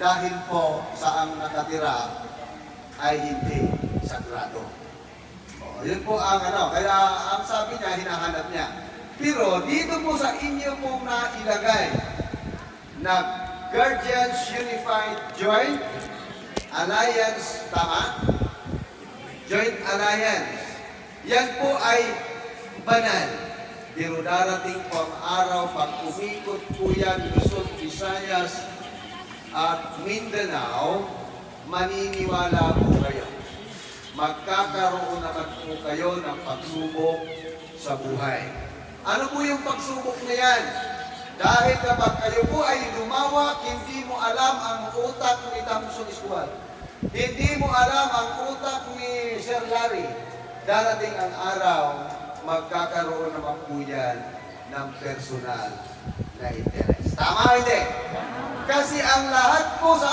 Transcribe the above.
dahil po sa ang nakatira ay hindi sagrado. Yun po ang kaya ang sabi niya, hinahanap niya. Pero dito po sa inyo pong nailagay na Guardians Unified Joint Alliance, tama? Joint Alliance. Yan po ay banal. Pero darating po ang araw pag umikot po yan Luzon, Visayas at Mindanao, maniniwala po kayo. Magkakaroon naman po kayo ng pagsubok sa buhay. Ano po yung pagsubok na yan? Dahil kapag kayo po ay lumawak, hindi mo alam ang utak ni Tamson Escual. Hindi mo alam ang utak ni Sir Larry. Darating ang araw, magkakaroon naman po yan ng personal na interest. Tama hindi? Kasi ang lahat po sa